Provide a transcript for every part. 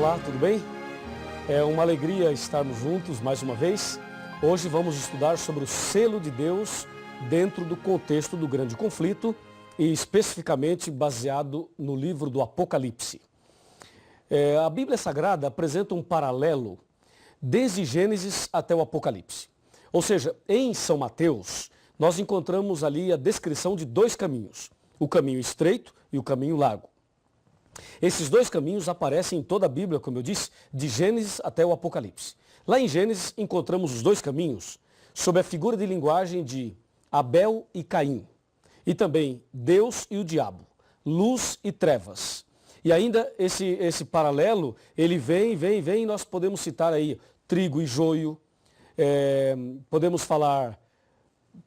Olá, tudo bem? É uma alegria estarmos juntos mais uma vez. Hoje vamos estudar sobre o selo de Deus dentro do contexto do grande conflito e especificamente baseado no livro do Apocalipse. A Bíblia Sagrada apresenta um paralelo desde Gênesis até o Apocalipse. Ou seja, em São Mateus, nós encontramos ali a descrição de dois caminhos, o caminho estreito e o caminho largo. Esses dois caminhos aparecem em toda a Bíblia, como eu disse, de Gênesis até o Apocalipse. Lá em Gênesis encontramos os dois caminhos sob a figura de linguagem de Abel e Caim. E também Deus e o diabo, luz e trevas. E ainda esse paralelo, ele vem, e nós podemos citar aí trigo e joio, podemos falar,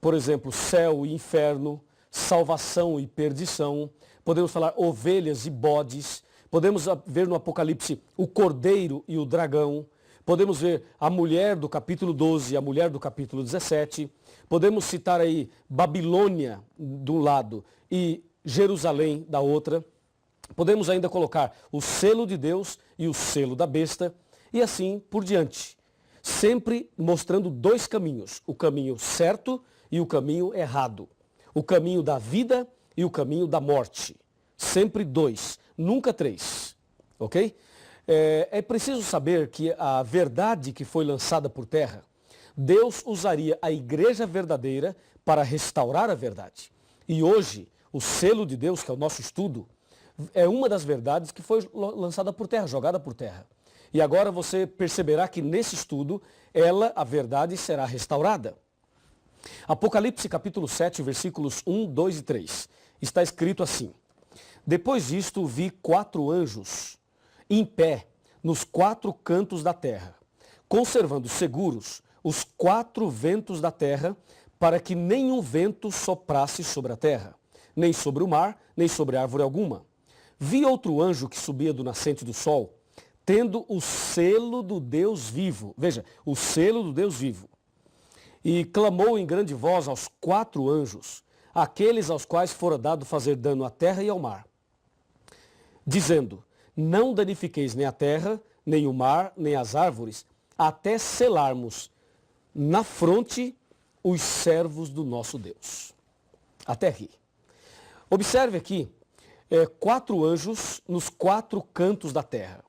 por exemplo, céu e inferno, salvação e perdição, podemos falar ovelhas e bodes, podemos ver no Apocalipse o cordeiro e o dragão, podemos ver a mulher do capítulo 12 e a mulher do capítulo 17, podemos citar aí Babilônia de um lado e Jerusalém da outra, podemos ainda colocar o selo de Deus e o selo da besta e assim por diante, sempre mostrando dois caminhos, o caminho certo e o caminho errado, o caminho da vida e o caminho da morte. Sempre dois, nunca três. Ok? É preciso saber que a verdade que foi lançada por terra, Deus usaria a igreja verdadeira para restaurar a verdade. E hoje, o selo de Deus, que é o nosso estudo, é uma das verdades que foi lançada por terra, jogada por terra. E agora você perceberá que nesse estudo, a verdade, será restaurada. Apocalipse capítulo 7, versículos 1, 2 e 3. Está escrito assim: Depois disto vi 4 anjos em pé nos 4 cantos da terra, conservando seguros os 4 ventos da terra, para que nenhum vento soprasse sobre a terra, nem sobre o mar, nem sobre árvore alguma. Vi outro anjo que subia do nascente do sol, tendo o selo do Deus vivo. Veja, o selo do Deus vivo. E clamou em grande voz aos 4 anjos, aqueles aos quais fora dado fazer dano à terra e ao mar, dizendo: Não danifiqueis nem a terra, nem o mar, nem as árvores, até selarmos na fronte os servos do nosso Deus. Até ri. Observe aqui 4 anjos nos 4 cantos da terra.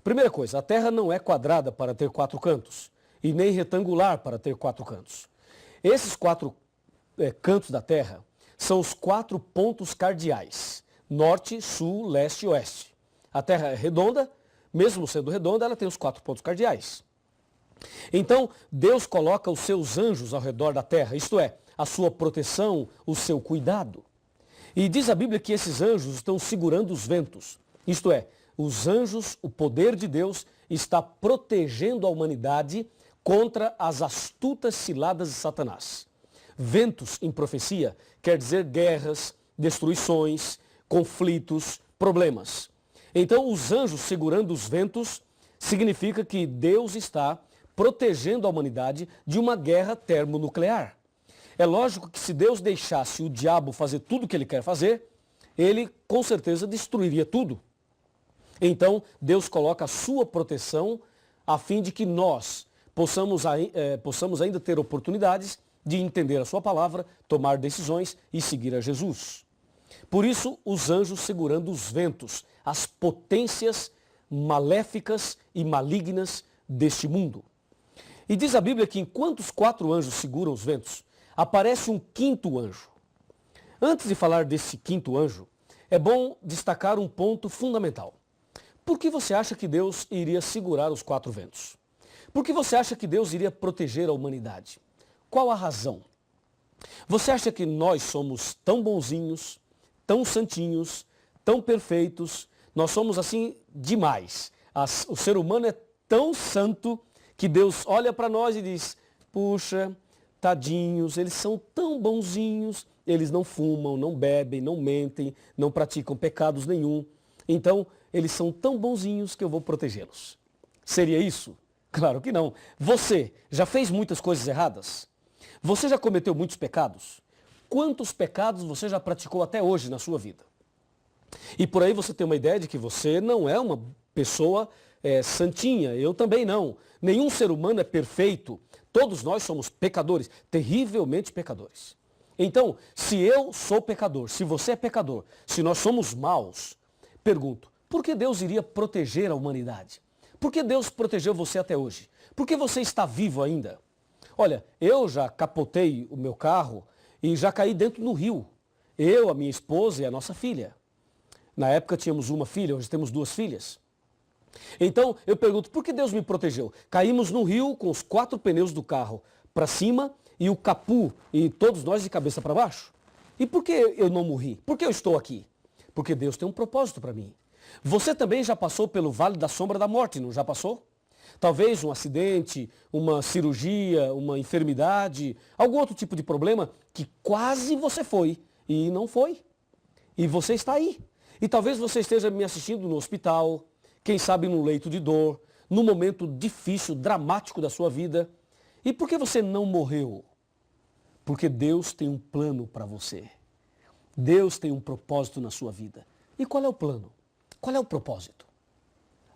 Primeira coisa, a terra não é quadrada para ter 4 cantos, e nem retangular para ter 4 cantos. Esses 4 cantos da terra são os 4 pontos cardeais: norte, sul, leste e oeste. A terra é redonda, mesmo sendo redonda, ela tem os 4 pontos cardeais. Então, Deus coloca os seus anjos ao redor da terra, isto é, a sua proteção, o seu cuidado. E diz a Bíblia que esses anjos estão segurando os ventos, isto é, os anjos, o poder de Deus, está protegendo a humanidade contra as astutas ciladas de Satanás. Ventos em profecia quer dizer guerras, destruições, conflitos, problemas. Então, os anjos segurando os ventos significa que Deus está protegendo a humanidade de uma guerra termonuclear. É lógico que se Deus deixasse o diabo fazer tudo o que ele quer fazer, ele com certeza destruiria tudo. Então, Deus coloca a sua proteção a fim de que nós possamos ainda ter oportunidades de entender a sua palavra, tomar decisões e seguir a Jesus. Por isso, os anjos segurando os ventos, as potências maléficas e malignas deste mundo. E diz a Bíblia que enquanto os 4 anjos seguram os ventos, aparece um 5º anjo. Antes de falar desse 5º anjo, é bom destacar um ponto fundamental. Por que você acha que Deus iria segurar os 4 ventos? Por que você acha que Deus iria proteger a humanidade? Qual a razão? Você acha que nós somos tão bonzinhos, tão santinhos, tão perfeitos? Nós somos assim demais. O ser humano é tão santo que Deus olha para nós e diz: puxa, tadinhos, eles são tão bonzinhos, eles não fumam, não bebem, não mentem, não praticam pecados nenhum. Então, eles são tão bonzinhos que eu vou protegê-los. Seria isso? Claro que não. Você já fez muitas coisas erradas? Você já cometeu muitos pecados? Quantos pecados você já praticou até hoje na sua vida? E por aí você tem uma ideia de que você não é uma pessoa é santinha, eu também não. Nenhum ser humano é perfeito. Todos nós somos pecadores, terrivelmente pecadores. Então, se eu sou pecador, se você é pecador, se nós somos maus, pergunto, por que Deus iria proteger a humanidade? Por que Deus protegeu você até hoje? Por que você está vivo ainda? Olha, eu já capotei o meu carro e já caí dentro do rio. Eu, a minha esposa e a nossa filha. Na época tínhamos uma filha, hoje temos 2 filhas. Então eu pergunto, por que Deus me protegeu? Caímos no rio com os 4 pneus do carro para cima e o capu e todos nós de cabeça para baixo. E por que eu não morri? Por que eu estou aqui? Porque Deus tem um propósito para mim. Você também já passou pelo vale da sombra da morte, não já passou? Talvez um acidente, uma cirurgia, uma enfermidade, algum outro tipo de problema que quase você foi e não foi. E você está aí. E talvez você esteja me assistindo no hospital, quem sabe num leito de dor, num momento difícil, dramático da sua vida. E por que você não morreu? Porque Deus tem um plano para você. Deus tem um propósito na sua vida. E qual é o plano? Qual é o propósito?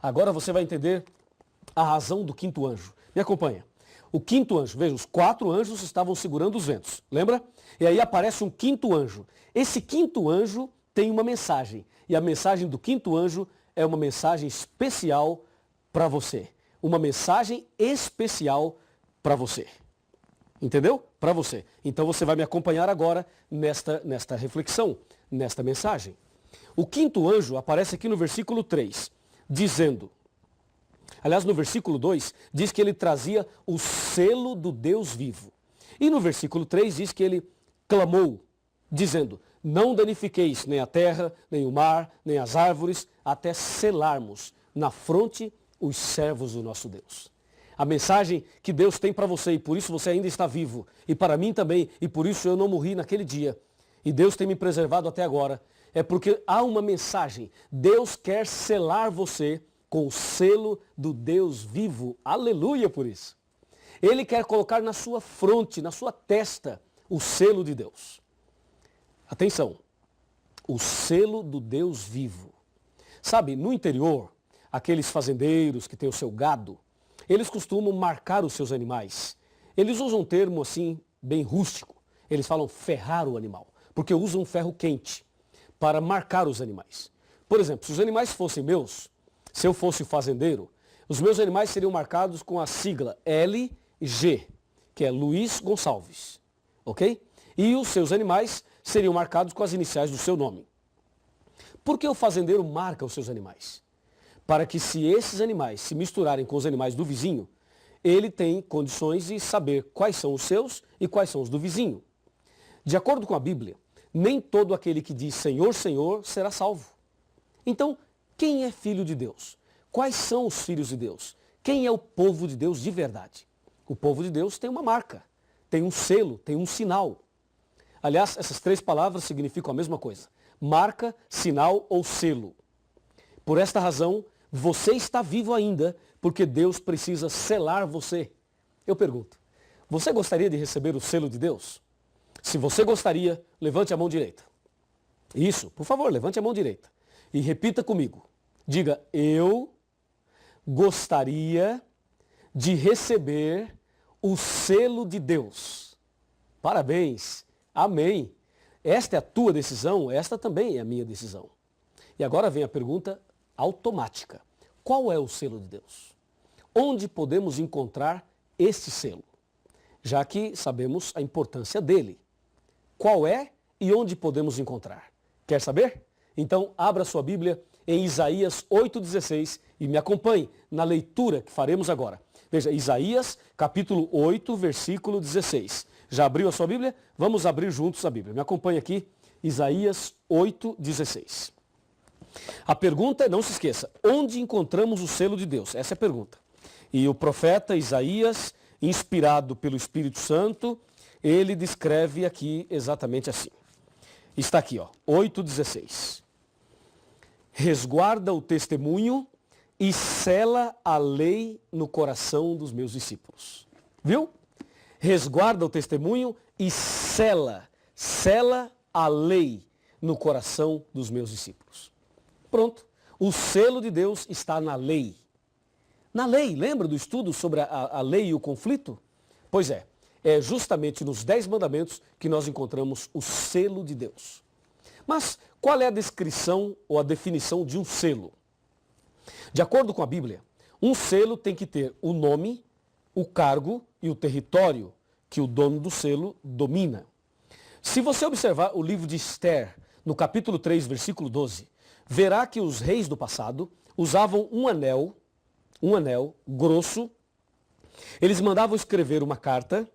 Agora você vai entender a razão do 5º anjo. Me acompanha. O 5º anjo, veja, os 4 anjos estavam segurando os ventos, lembra? E aí aparece um 5º anjo. Esse 5º anjo tem uma mensagem. E a mensagem do 5º anjo é uma mensagem especial para você. Uma mensagem especial para você. Entendeu? Para você. Então você vai me acompanhar agora nesta reflexão, nesta mensagem. O 5º anjo aparece aqui no versículo 3, dizendo, aliás, no versículo 2, diz que ele trazia o selo do Deus vivo. E no versículo 3 diz que ele clamou, dizendo, não danifiqueis nem a terra, nem o mar, nem as árvores, até selarmos na fronte os servos do nosso Deus. A mensagem que Deus tem para você, e por isso você ainda está vivo, e para mim também, e por isso eu não morri naquele dia, e Deus tem me preservado até agora, é porque há uma mensagem. Deus quer selar você com o selo do Deus vivo. Aleluia por isso. Ele quer colocar na sua fronte, na sua testa, o selo de Deus. Atenção, o selo do Deus vivo. Sabe, no interior, aqueles fazendeiros que têm o seu gado, eles costumam marcar os seus animais. Eles usam um termo assim, bem rústico. Eles falam ferrar o animal, porque usam um ferro quente para marcar os animais. Por exemplo, se os animais fossem meus, se eu fosse o fazendeiro, os meus animais seriam marcados com a sigla LG, que é Luiz Gonçalves, ok? E os seus animais seriam marcados com as iniciais do seu nome. Por que o fazendeiro marca os seus animais? Para que se esses animais se misturarem com os animais do vizinho, ele tem condições de saber quais são os seus e quais são os do vizinho. De acordo com a Bíblia, nem todo aquele que diz Senhor, Senhor será salvo. Então, quem é filho de Deus? Quais são os filhos de Deus? Quem é o povo de Deus de verdade? O povo de Deus tem uma marca, tem um selo, tem um sinal. Aliás, essas 3 palavras significam a mesma coisa. Marca, sinal ou selo. Por esta razão, você está vivo ainda, porque Deus precisa selar você. Eu pergunto, você gostaria de receber o selo de Deus? Se você gostaria, levante a mão direita. Isso, por favor, levante a mão direita. E repita comigo. Diga, eu gostaria de receber o selo de Deus. Parabéns. Amém. Esta é a tua decisão, esta também é a minha decisão. E agora vem a pergunta automática. Qual é o selo de Deus? Onde podemos encontrar este selo? Já que sabemos a importância dele. Qual é e onde podemos encontrar? Quer saber? Então abra sua Bíblia em Isaías 8,16 e me acompanhe na leitura que faremos agora. Veja, Isaías capítulo 8, versículo 16. Já abriu a sua Bíblia? Vamos abrir juntos a Bíblia. Me acompanhe aqui, Isaías 8,16. A pergunta é, não se esqueça, onde encontramos o selo de Deus? Essa é a pergunta. E o profeta Isaías, inspirado pelo Espírito Santo, ele descreve aqui exatamente assim. Está aqui, ó, 8,16. Resguarda o testemunho e sela a lei no coração dos meus discípulos. Viu? Resguarda o testemunho e sela a lei no coração dos meus discípulos. Pronto. O selo de Deus está na lei. Na lei, lembra do estudo sobre a lei e o conflito? Pois é justamente nos 10 mandamentos que nós encontramos o selo de Deus. Mas qual é a descrição ou a definição de um selo? De acordo com a Bíblia, um selo tem que ter o nome, o cargo e o território que o dono do selo domina. Se você observar o livro de Esther, no capítulo 3, versículo 12, verá que os reis do passado usavam um anel grosso. Eles mandavam escrever uma carta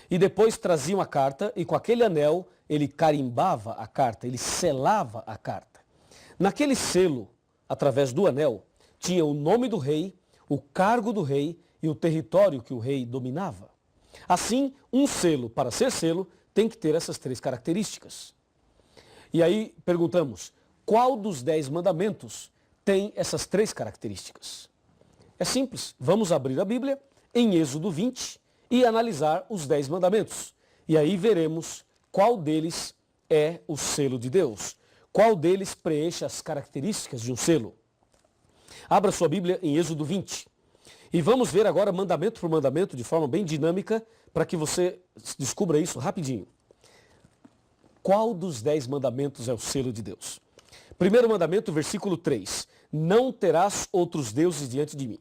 e depois traziam a carta e com aquele anel ele carimbava a carta, ele selava a carta. Naquele selo, através do anel, tinha o nome do rei, o cargo do rei e o território que o rei dominava. Assim, um selo, para ser selo, tem que ter essas 3 características. E aí perguntamos, qual dos 10 mandamentos tem essas 3 características? É simples, vamos abrir a Bíblia em Êxodo 20 e analisar os 10 mandamentos. E aí veremos qual deles é o selo de Deus, qual deles preenche as características de um selo. Abra sua Bíblia em Êxodo 20 e vamos ver agora mandamento por mandamento de forma bem dinâmica para que você descubra isso rapidinho. Qual dos 10 mandamentos é o selo de Deus? Primeiro mandamento, versículo 3. Não terás outros deuses diante de mim.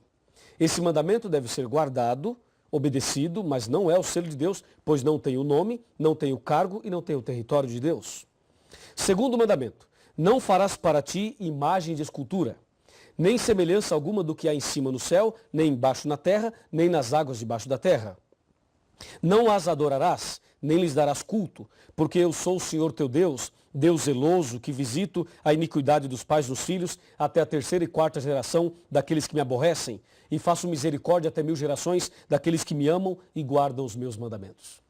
Esse mandamento deve ser guardado, obedecido, mas não é o selo de Deus, pois não tem o nome, não tem o cargo e não tem o território de Deus. Segundo mandamento, não farás para ti imagem de escultura, nem semelhança alguma do que há em cima no céu, nem embaixo na terra, nem nas águas debaixo da terra. Não as adorarás, nem lhes darás culto, porque eu sou o Senhor teu Deus, Deus zeloso, que visito a iniquidade dos pais dos filhos até a 3ª e 4ª geração daqueles que me aborrecem, e faço misericórdia até 1000 gerações daqueles que me amam e guardam os meus mandamentos.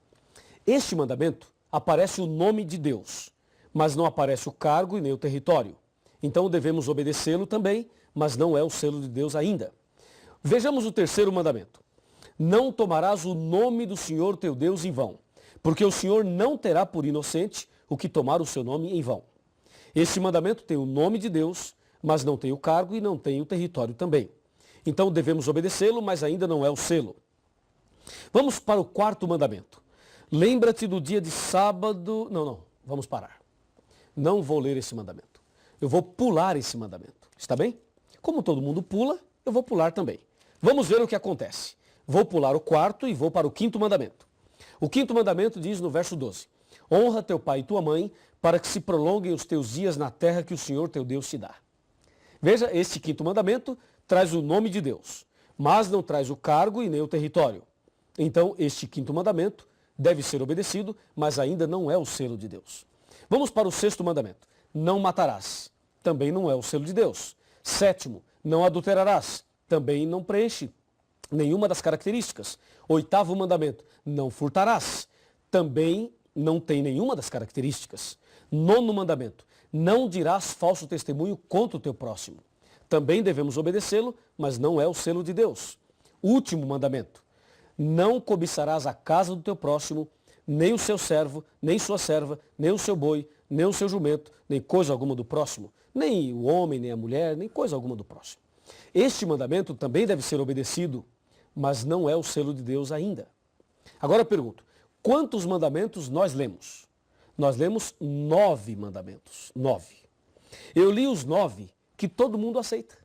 Este mandamento aparece o nome de Deus, mas não aparece o cargo e nem o território. Então devemos obedecê-lo também, mas não é o selo de Deus ainda. Vejamos o terceiro mandamento. Não tomarás o nome do Senhor teu Deus em vão, porque o Senhor não terá por inocente o que tomar o seu nome em vão. Este mandamento tem o nome de Deus, mas não tem o cargo e não tem o território também. Então devemos obedecê-lo, mas ainda não é o selo. Vamos para o 4º mandamento. Lembra-te do dia de sábado... Não, vamos parar. Não vou ler esse mandamento. Eu vou pular esse mandamento. Está bem? Como todo mundo pula, eu vou pular também. Vamos ver o que acontece. Vou pular o 4º e vou para o 5º mandamento. O 5º mandamento diz no verso 12. Honra teu pai e tua mãe, para que se prolonguem os teus dias na terra que o Senhor teu Deus te dá. Veja, este 5º mandamento traz o nome de Deus, mas não traz o cargo e nem o território. Então, este 5º mandamento deve ser obedecido, mas ainda não é o selo de Deus. Vamos para o 6º mandamento. Não matarás. Também não é o selo de Deus. 7º, não adulterarás. Também não preenche nenhuma das características. 8º mandamento, não furtarás. Também não tem nenhuma das características. 9º mandamento, não dirás falso testemunho contra o teu próximo. Também devemos obedecê-lo, mas não é o selo de Deus. Último mandamento, não cobiçarás a casa do teu próximo, nem o seu servo, nem sua serva, nem o seu boi, nem o seu jumento, nem coisa alguma do próximo, nem o homem, nem a mulher, nem coisa alguma do próximo. Este mandamento também deve ser obedecido, mas não é o selo de Deus ainda. Agora eu pergunto, quantos mandamentos nós lemos? Nós lemos 9 mandamentos. 9. Eu li os 9 que todo mundo aceita.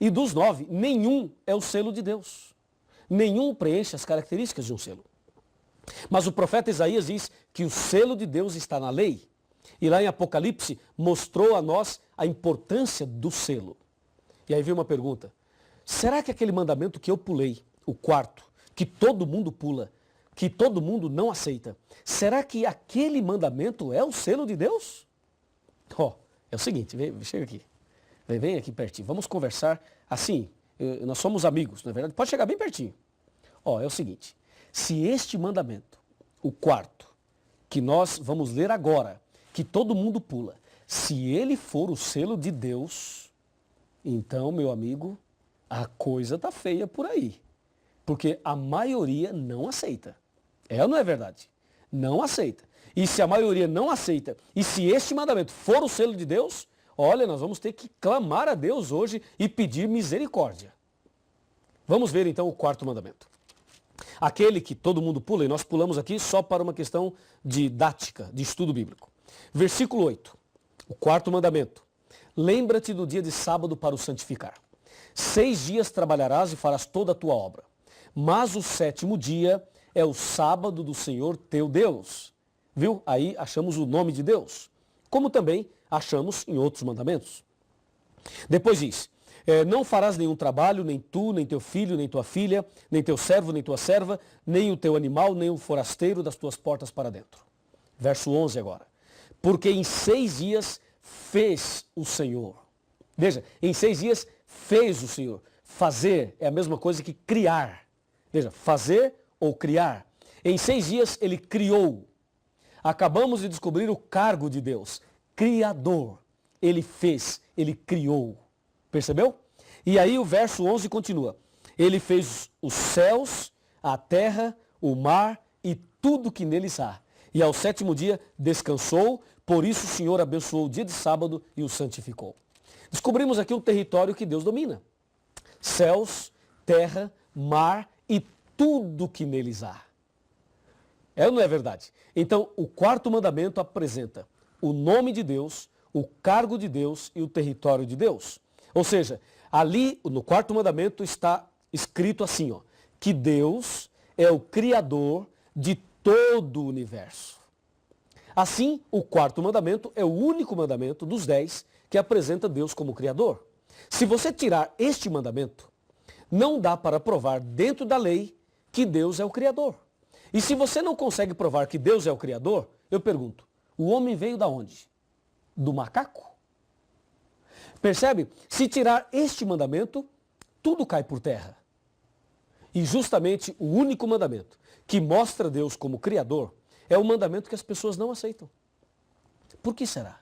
E dos 9, nenhum é o selo de Deus. Nenhum preenche as características de um selo. Mas o profeta Isaías diz que o selo de Deus está na lei. E lá em Apocalipse mostrou a nós a importância do selo. E aí veio uma pergunta. Será que aquele mandamento que eu pulei, o 4º, que todo mundo pula, que todo mundo não aceita, será que aquele mandamento é o selo de Deus? É o seguinte, chega aqui. Vem aqui pertinho. Vamos conversar assim. Nós somos amigos, não é verdade? Pode chegar bem pertinho. É o seguinte. Se este mandamento, o 4º, que nós vamos ler agora, que todo mundo pula, se ele for o selo de Deus, então, meu amigo, a coisa tá feia por aí. Porque a maioria não aceita. É ou não é verdade? Não aceita. E se a maioria não aceita, e se este mandamento for o selo de Deus, olha, nós vamos ter que clamar a Deus hoje e pedir misericórdia. Vamos ver então o quarto mandamento. Aquele que todo mundo pula, e nós pulamos aqui só para uma questão didática, de estudo bíblico. Versículo 8, o quarto mandamento. Lembra-te do dia de sábado para o santificar. 6 dias trabalharás e farás toda a tua obra. Mas o 7º dia é o sábado do Senhor teu Deus. Viu? Aí achamos o nome de Deus. Como também achamos em outros mandamentos. Depois diz, não farás nenhum trabalho, nem tu, nem teu filho, nem tua filha, nem teu servo, nem tua serva, nem o teu animal, nem o forasteiro das tuas portas para dentro. Verso 11 agora. Porque em 6 dias fez o Senhor. Veja, em 6 dias fez o Senhor. Fazer é a mesma coisa que criar. Veja, fazer ou criar. Em 6 dias ele criou. Acabamos de descobrir o cargo de Deus. Criador. Ele fez, ele criou. Percebeu? E aí o verso 11 continua. Ele fez os céus, a terra, o mar e tudo que neles há. E ao 7º dia descansou, por isso o Senhor abençoou o dia de sábado e o santificou. Descobrimos aqui um território que Deus domina. Céus, terra, mar e tudo que neles há. É ou não é verdade? Então, o quarto mandamento apresenta o nome de Deus, o cargo de Deus e o território de Deus. Ou seja, ali no quarto mandamento está escrito assim, ó, que Deus é o Criador de todo o universo. Assim, o quarto mandamento é o único mandamento dos 10 que apresenta Deus como Criador. Se você tirar este mandamento, não dá para provar dentro da lei que Deus é o Criador. E se você não consegue provar que Deus é o Criador, eu pergunto, o homem veio da onde? Do macaco? Percebe? Se tirar este mandamento, tudo cai por terra. E justamente o único mandamento que mostra Deus como Criador é o mandamento que as pessoas não aceitam. Por que será?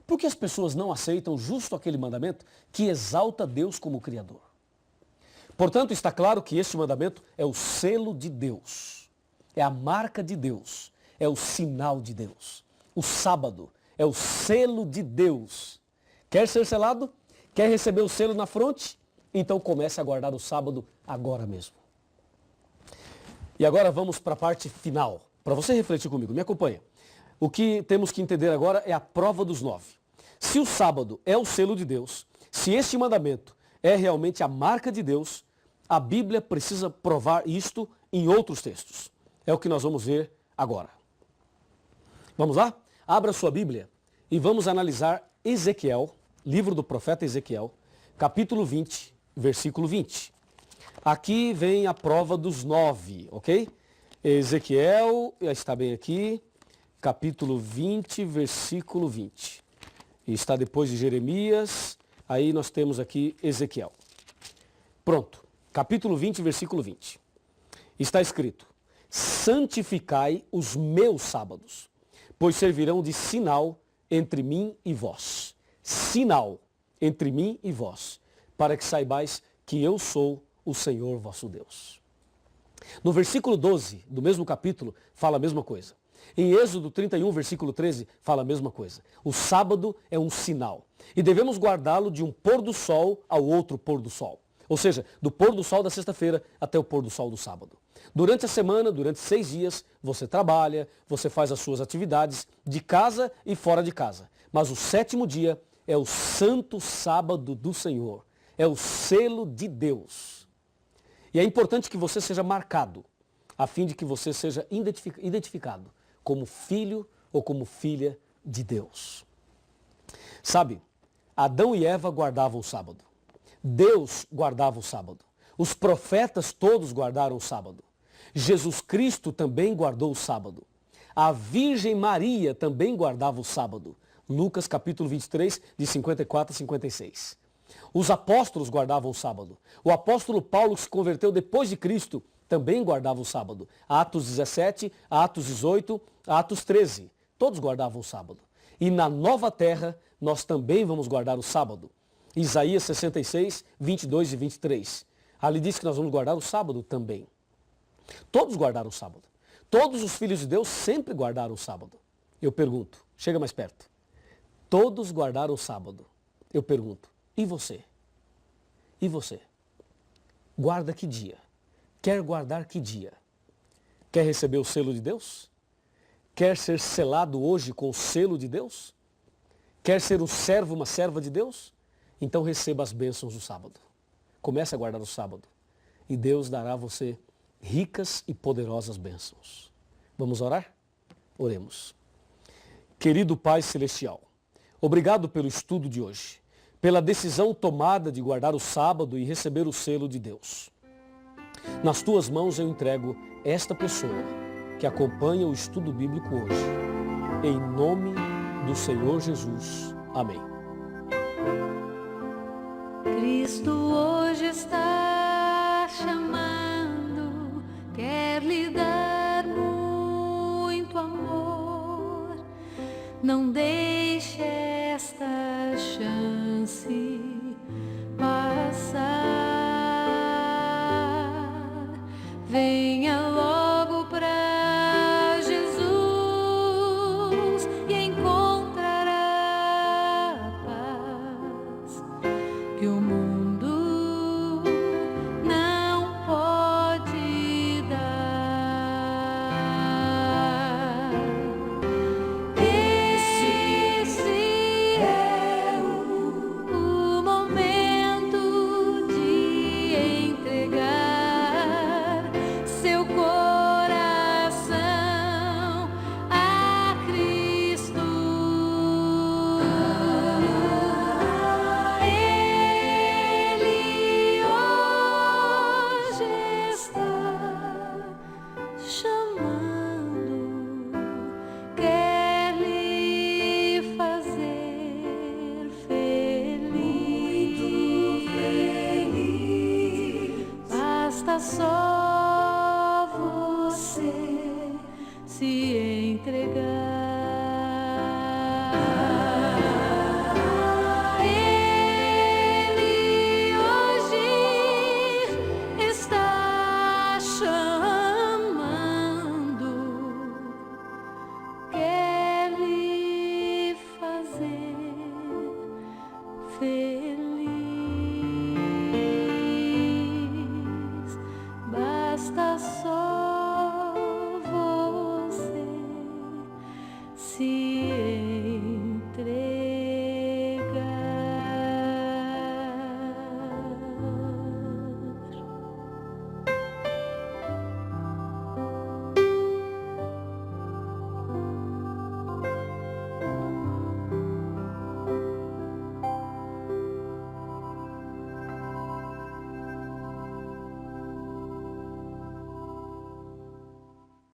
Porque as pessoas não aceitam justo aquele mandamento que exalta Deus como Criador. Portanto, está claro que este mandamento é o selo de Deus. É a marca de Deus. É o sinal de Deus. O sábado é o selo de Deus. Quer ser selado? Quer receber o selo na fronte? Então comece a guardar o sábado agora mesmo. E agora vamos para a parte final. Para você refletir comigo, me acompanha. O que temos que entender agora é a prova dos 9. Se o sábado é o selo de Deus, se este mandamento é realmente a marca de Deus, a Bíblia precisa provar isto em outros textos. É o que nós vamos ver agora. Vamos lá? Abra sua Bíblia e vamos analisar Ezequiel, livro do profeta Ezequiel, capítulo 20, versículo 20. Aqui vem a prova dos 9, ok? Ezequiel, está bem aqui, capítulo 20, versículo 20. E está depois de Jeremias, aí nós temos aqui Ezequiel. Pronto, capítulo 20, versículo 20. Está escrito, santificai os meus sábados, pois servirão de sinal entre mim e vós. Sinal entre mim e vós, para que saibais que eu sou o Senhor vosso Deus. No versículo 12 do mesmo capítulo, fala a mesma coisa. Em Êxodo 31, versículo 13, fala a mesma coisa. O sábado é um sinal. E devemos guardá-lo de um pôr do sol ao outro pôr do sol. Ou seja, do pôr do sol da sexta-feira até o pôr do sol do sábado. Durante a semana, durante 6 dias, você trabalha, você faz as suas atividades de casa e fora de casa. Mas o 7º dia é o santo sábado do Senhor. É o selo de Deus. E é importante que você seja marcado, a fim de que você seja identificado como filho ou como filha de Deus. Sabe, Adão e Eva guardavam o sábado. Deus guardava o sábado. Os profetas todos guardaram o sábado. Jesus Cristo também guardou o sábado. A Virgem Maria também guardava o sábado. Lucas capítulo 23, de 54 a 56. Os apóstolos guardavam o sábado. O apóstolo Paulo, que se converteu depois de Cristo, também guardava o sábado. Atos 17, Atos 18, Atos 13. Todos guardavam o sábado. E na nova terra, nós também vamos guardar o sábado. Isaías 66, 22 e 23. Ali diz que nós vamos guardar o sábado também. Todos guardaram o sábado. Todos os filhos de Deus sempre guardaram o sábado. Eu pergunto, chega mais perto. Todos guardaram o sábado. Eu pergunto, e você? E você? Guarda que dia? Quer guardar que dia? Quer receber o selo de Deus? Quer ser selado hoje com o selo de Deus? Quer ser um servo, uma serva de Deus? Então receba as bênçãos do sábado. Comece a guardar o sábado. E Deus dará a você ricas e poderosas bênçãos. Vamos orar? Oremos. Querido Pai Celestial, obrigado pelo estudo de hoje, pela decisão tomada de guardar o sábado e receber o selo de Deus. Nas tuas mãos eu entrego esta pessoa que acompanha o estudo bíblico hoje. Em nome do Senhor Jesus. Amém. Cristo hoje está chamando, quer lhe dar muito amor. Não deixe esta chance passar. Venha logo para Jesus e encontrará a paz que o mundo não pode dar. Esse é o momento de entregar seu coração a Cristo. Ele hoje está chamando, quer lhe fazer feliz. Muito feliz. Basta só você se entregar.